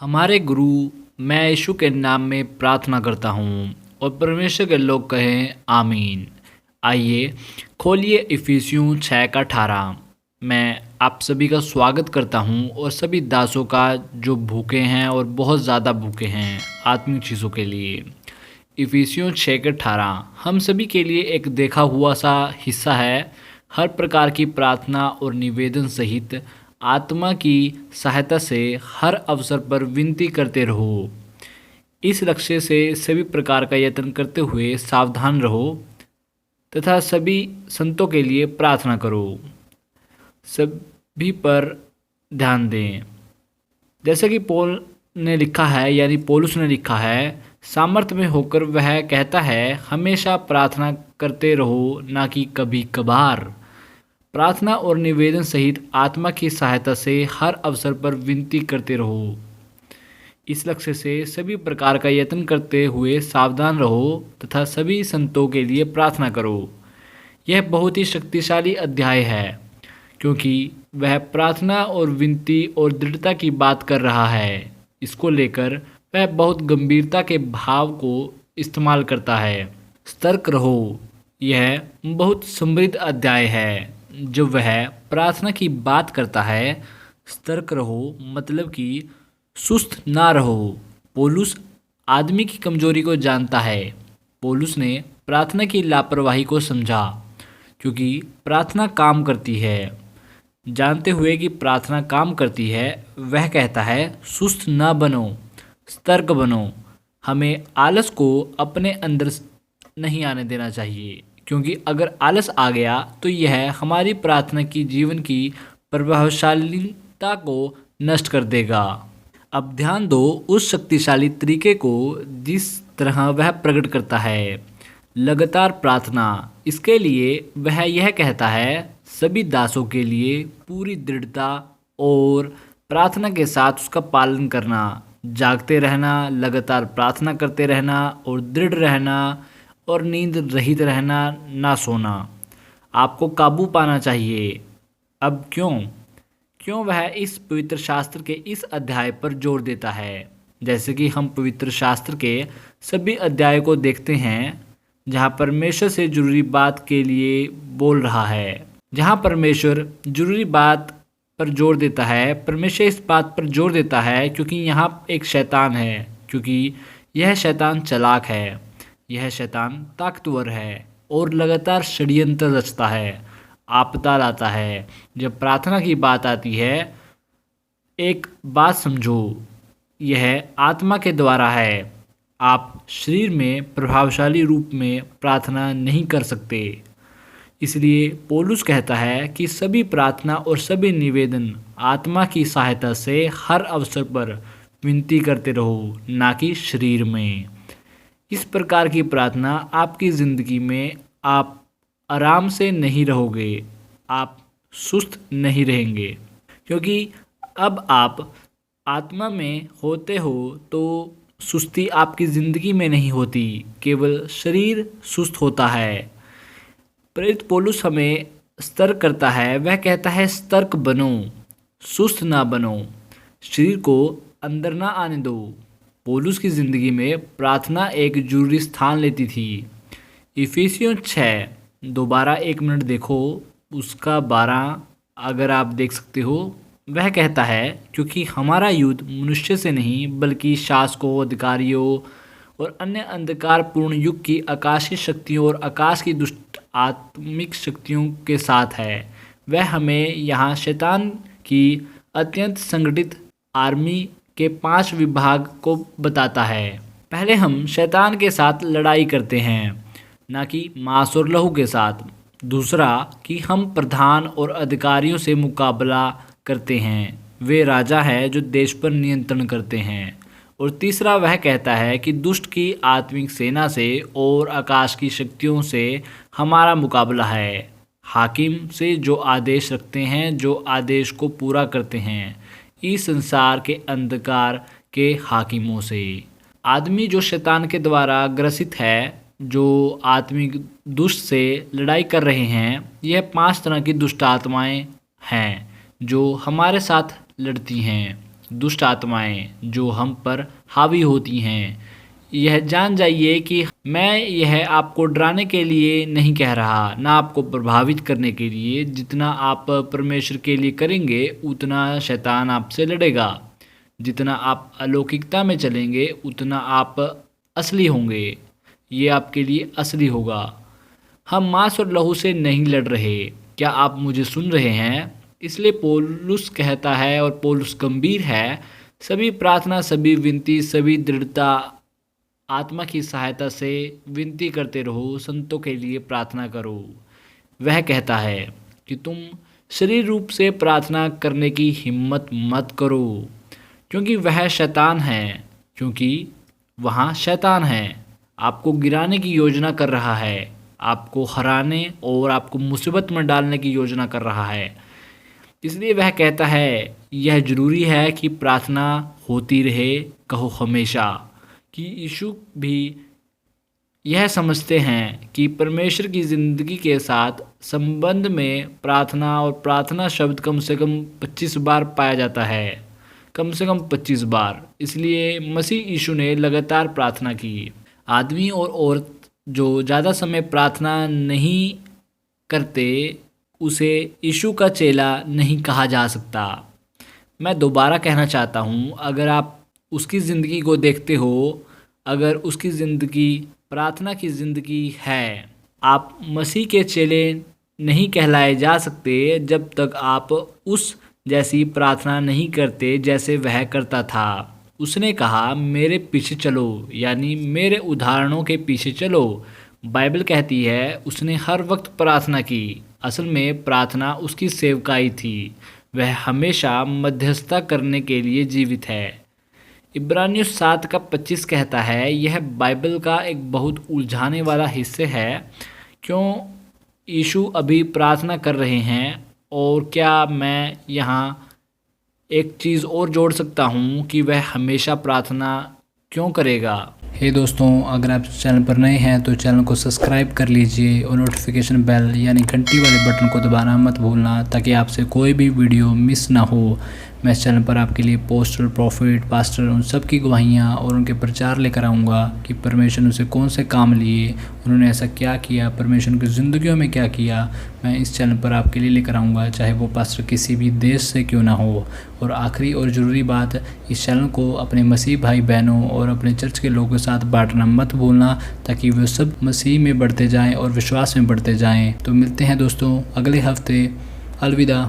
हमारे गुरु मैं यीशु के नाम में प्रार्थना करता हूँ और परमेश्वर के लोग कहें आमीन। आइए खोलिए इफिसियों 6 का 18। मैं आप सभी का स्वागत करता हूँ और सभी दासों का जो भूखे हैं और बहुत ज़्यादा भूखे हैं आत्मिक चीज़ों के लिए। इफिसियों 6 के 18 हम सभी के लिए एक देखा हुआ सा हिस्सा है। हर प्रकार की प्रार्थना और निवेदन सहित आत्मा की सहायता से हर अवसर पर विनती करते रहो। इस लक्ष्य से सभी प्रकार का यत्न करते हुए सावधान रहो तथा सभी संतों के लिए प्रार्थना करो। सभी पर ध्यान दें। जैसा कि पौलुस ने लिखा है, सामर्थ्य में होकर वह कहता है हमेशा प्रार्थना करते रहो, ना कि कभी कभार। प्रार्थना और निवेदन सहित आत्मा की सहायता से हर अवसर पर विनती करते रहो। इस लक्ष्य से सभी प्रकार का यत्न करते हुए सावधान रहो तथा सभी संतों के लिए प्रार्थना करो। यह बहुत ही शक्तिशाली अध्याय है क्योंकि वह प्रार्थना और विनती और दृढ़ता की बात कर रहा है। इसको लेकर वह बहुत गंभीरता के भाव को इस्तेमाल करता है। सतर्क रहो, यह बहुत समृद्ध अध्याय है। जब वह प्रार्थना की बात करता है, सतर्क रहो मतलब कि सुस्त ना रहो। पौलुस आदमी की कमजोरी को जानता है। पौलुस ने प्रार्थना की लापरवाही को समझा क्योंकि प्रार्थना काम करती है। जानते हुए कि प्रार्थना काम करती है, वह कहता है सुस्त ना बनो, सतर्क बनो। हमें आलस को अपने अंदर नहीं आने देना चाहिए क्योंकि अगर आलस आ गया तो यह हमारी प्रार्थना की जीवन की प्रभावशालीता को नष्ट कर देगा। अब ध्यान दो उस शक्तिशाली तरीके को जिस तरह वह प्रकट करता है। लगातार प्रार्थना। इसके लिए वह यह कहता है सभी दासों के लिए पूरी दृढ़ता और प्रार्थना के साथ उसका पालन करना, जागते रहना, लगातार प्रार्थना करते रहना और दृढ़ रहना और नींद रहित रहना, ना सोना। आपको काबू पाना चाहिए। अब क्यों वह इस पवित्र शास्त्र के इस अध्याय पर जोर देता है? जैसे कि हम पवित्र शास्त्र के सभी अध्याय को देखते हैं जहाँ परमेश्वर से जरूरी बात के लिए बोल रहा है। जहाँ परमेश्वर जरूरी बात पर जोर देता है, परमेश्वर इस बात पर जोर देता है क्योंकि यहाँ एक शैतान है, क्योंकि यह शैतान चालाक है, यह शैतान ताकतवर है और लगातार षड्यंत्र रचता है, आपदा लाता है। जब प्रार्थना की बात आती है, एक बात समझो, यह आत्मा के द्वारा है। आप शरीर में प्रभावशाली रूप में प्रार्थना नहीं कर सकते। इसलिए पौलुस कहता है कि सभी प्रार्थना और सभी निवेदन आत्मा की सहायता से हर अवसर पर विनती करते रहो, ना कि शरीर में। इस प्रकार की प्रार्थना आपकी ज़िंदगी में आप आराम से नहीं रहोगे, आप सुस्त नहीं रहेंगे क्योंकि अब आप आत्मा में होते हो तो सुस्ती आपकी ज़िंदगी में नहीं होती, केवल शरीर सुस्त होता है। प्रेरित पौलुस हमें सतर्क करता है। वह कहता है सतर्क बनो, सुस्त ना बनो, शरीर को अंदर ना आने दो। पौलुस की ज़िंदगी में प्रार्थना एक जरूरी स्थान लेती थी। इफिसियों 6 दोबारा 1 मिनट देखो, उसका 12 अगर आप देख सकते हो। वह कहता है क्योंकि हमारा युद्ध मनुष्य से नहीं बल्कि शासकों, अधिकारियों और अन्य अंधकारपूर्ण युग की आकाशीय शक्तियों और आकाश की दुष्ट आत्मिक शक्तियों के साथ है। वह हमें यहाँ शैतान की अत्यंत संगठित आर्मी के 5 विभाग को बताता है। पहले हम शैतान के साथ लड़ाई करते हैं, ना कि मांस और लहू के साथ। दूसरा कि हम प्रधान और अधिकारियों से मुकाबला करते हैं, वे राजा है जो देश पर नियंत्रण करते हैं। और तीसरा वह कहता है कि दुष्ट की आत्मिक सेना से और आकाश की शक्तियों से हमारा मुकाबला है, हाकिम से जो आदेश रखते हैं, जो आदेश को पूरा करते हैं, इस संसार के अंधकार के हाकिमों से। आदमी जो शैतान के द्वारा ग्रसित है, जो आत्मिक दुष्ट से लड़ाई कर रहे हैं, यह 5 तरह की दुष्ट आत्माएं हैं जो हमारे साथ लड़ती हैं। दुष्ट आत्माएं जो हम पर हावी होती हैं। यह जान जाइए कि मैं यह आपको डराने के लिए नहीं कह रहा, ना आपको प्रभावित करने के लिए। जितना आप परमेश्वर के लिए करेंगे उतना शैतान आपसे लड़ेगा। जितना आप अलौकिकता में चलेंगे उतना आप असली होंगे। ये आपके लिए असली होगा। हम मांस और लहू से नहीं लड़ रहे। क्या आप मुझे सुन रहे हैं? इसलिए पौलुस कहता है, और पौलुस गंभीर है, सभी प्रार्थना, सभी विनती, सभी दृढ़ता आत्मा की सहायता से विनती करते रहो, संतों के लिए प्रार्थना करो। वह कहता है कि तुम शरीर रूप से प्रार्थना करने की हिम्मत मत करो, क्योंकि वहाँ शैतान है आपको गिराने की योजना कर रहा है, आपको हराने और आपको मुसीबत में डालने की योजना कर रहा है। इसलिए वह कहता है यह ज़रूरी है कि प्रार्थना होती रहे, कहो हमेशा। कि यीशु भी यह समझते हैं कि परमेश्वर की ज़िंदगी के साथ संबंध में प्रार्थना और प्रार्थना शब्द कम से कम 25 बार पाया जाता है, कम से कम 25 बार। इसलिए मसीह यीशु ने लगातार प्रार्थना की। आदमी और औरत जो ज़्यादा समय प्रार्थना नहीं करते उसे यीशु का चेला नहीं कहा जा सकता। मैं दोबारा कहना चाहता हूँ, अगर आप उसकी ज़िंदगी को देखते हो, अगर उसकी ज़िंदगी प्रार्थना की ज़िंदगी है, आप मसीह के चेले नहीं कहलाए जा सकते जब तक आप उस जैसी प्रार्थना नहीं करते जैसे वह करता था। उसने कहा मेरे पीछे चलो, यानी मेरे उदाहरणों के पीछे चलो। बाइबल कहती है उसने हर वक्त प्रार्थना की। असल में प्रार्थना उसकी सेवकाई थी। वह हमेशा मध्यस्थता करने के लिए जीवित है। इब्रानियों 7:25 कहता है, यह बाइबल का एक बहुत उलझाने वाला हिस्से है। क्यों यीशु अभी प्रार्थना कर रहे हैं? और क्या मैं यहाँ एक चीज़ और जोड़ सकता हूँ कि वह हमेशा प्रार्थना क्यों करेगा? हे दोस्तों, अगर आप चैनल पर नए हैं तो चैनल को सब्सक्राइब कर लीजिए और नोटिफिकेशन बेल यानी घंटी वाले बटन को दबाना मत भूलना, ताकि आपसे कोई भी वीडियो मिस ना हो। मैं इस चैनल पर आपके लिए पोस्टर, प्रॉफिट, पास्टर उन सब की गवाहियाँ और उनके प्रचार लेकर आऊँगा कि परमेश्वर उनसे कौन से काम लिए, उन्होंने ऐसा क्या किया, परमेश्वर की ज़िंदगियों में क्या किया। मैं इस चैनल पर आपके लिए लेकर आऊँगा, चाहे वो पास्टर किसी भी देश से क्यों ना हो। और आखिरी और ज़रूरी बात, इस चैनल को अपने मसीह भाई बहनों और अपने चर्च के लोगों के साथ बांटना मत भूलना, ताकि वे सब मसीह में बढ़ते जाएँ और विश्वास में बढ़ते जाएँ। तो मिलते हैं दोस्तों अगले हफ्ते। अलविदा।